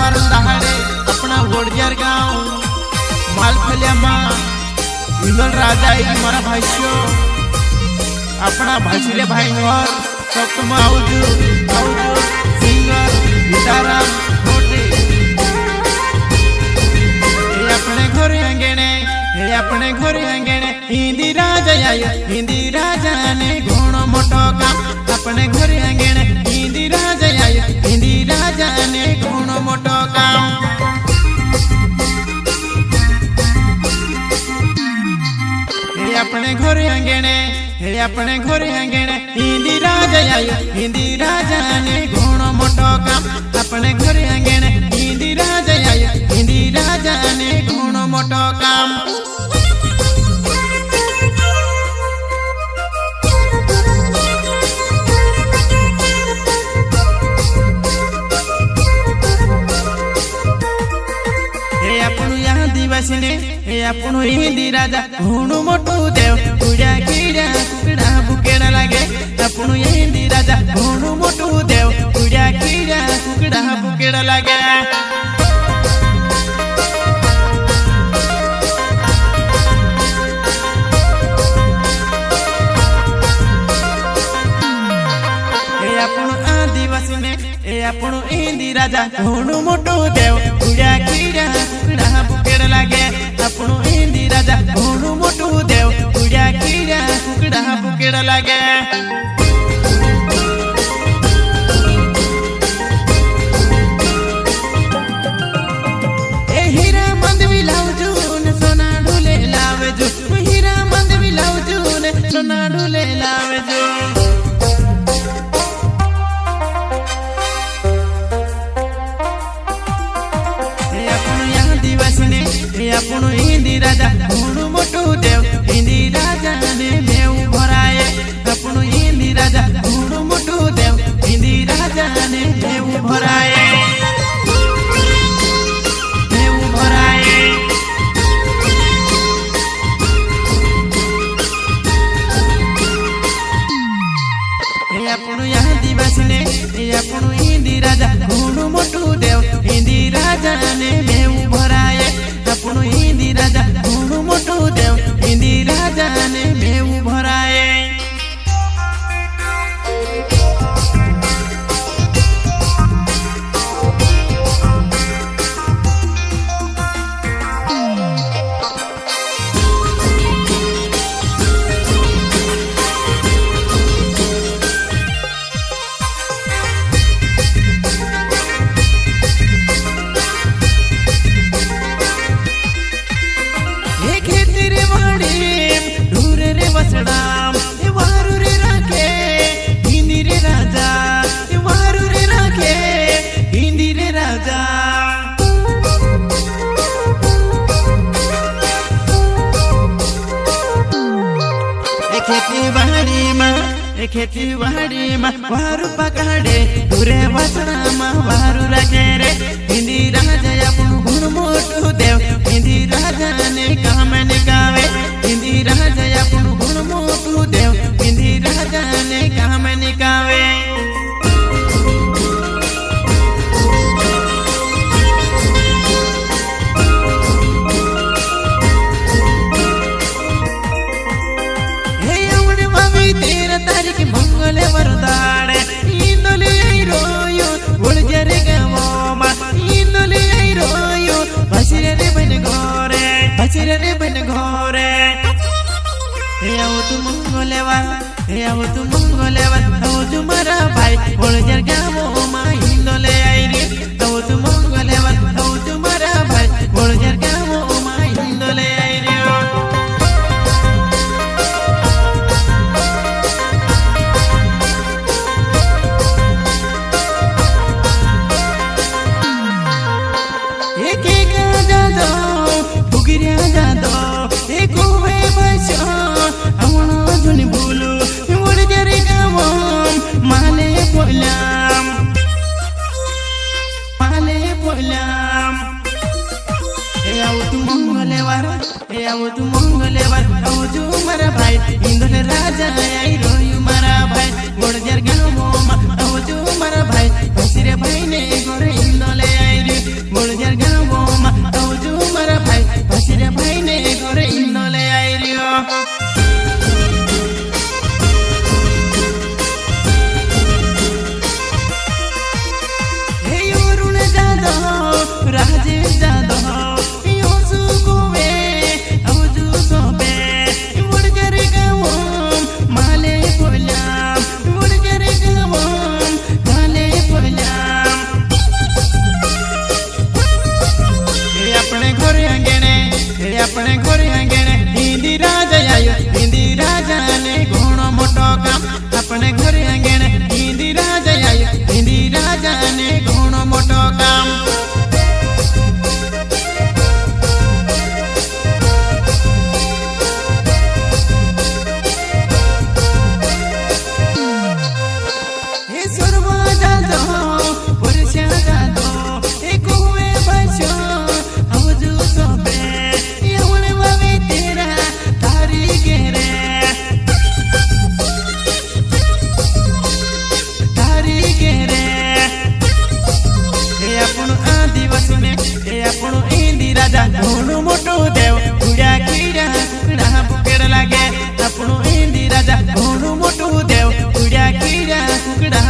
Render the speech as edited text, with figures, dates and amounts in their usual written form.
सोमवार दहाड़े अपना वोड़ियर गांव मालफलिया माँ इंदल राजा मारा भाईशो अपना भाईले भाई और सब आउजू सिंगर गीताराम छोटे अपने घरे अंगणे हिंदी राजा आयो हिंदी राजा ने घणो मोटो काम अपने घरे अंगणे हिंदी राजा आयो हिंदी राजा ने घणो मोटो काम अपने घरे अंगणे हिंदी राजा आयो हिंदी राजा ने घणो मोटो काम अपने घरे अंगणे हिंदी राजा आयो हिंदी राजा ने घणो मोटो काम अपनो हिंदी राजा घणो मोटो देव पूजा कीड़ा कुकड़ा बुकेड़ा लागे अपनो हिंदी राजा घणो मोटो देव पूजा कीड़ा कुकड़ा बुकेड़ा लागे अपनो हिंदी राजा घणो मोटो देव पूजा कीड़ा कुकड़ा बुकेड़ा लागे अपनो हिंदी राजा घणो मोटो देव पूजा कीड़ा कुकड़ा बुकेड़ा लागे हीरा मंद भी लावजू ने सोना ढूले लावजू हीरा मंद भी लावजू ने सोना ढूले लावजू अपनो हिंदी राजा घणो मोटो देव हिंदी राजा ने मेव भराए अपनो हिंदी राजा घणो मोटो देव हिंदी राजा ने मेव भराए अपनो यहाँ दिवस ने अपनो हिंदी राजा घणो मोटो देव हिंदी राजा ने मेव भराए अपनो हिंदी राजा घणो मोटो देव हिंदी राजा ने मेव भराए खेती बाड़ी में वारू पकड़े दूरे वसना में वारू रखे रे हिंदी राजा अपनो घणो मोटो देव हिंदी राजा ने काम निकावे हिंदी राजा अपनो घणो मोटो देव हिंदी राजा ने काम निकावे मंगले वरदाड़े इंदोले रोयो वोड़जर गवोमा इंदोले रोयो बसिरे बन घोरे आओ तू मंगले वर आओ तू मारा भाई वोड़जर गवोमा इंदोले आईरे आओ तू मंगले वर आओ तू मारा भाई वोड़जर गवोमा इंदोले आईरे आओ तू मंगलेवार आओ जो मारा भाई इंदल राजा आई रोयू मारा भाई वोड़जर गाँव आओ जो मारा भाई बसिरे भाई ने गोरे इंदले आई रे दिवस में ए आपणो इंदी राजा घणो मोटो देव उड्या कीड़ा कुकड़ा बुकेड़ लागे आपणो इंदी राजा घणो मोटो देव उड्या कीड़ा कुकड़ा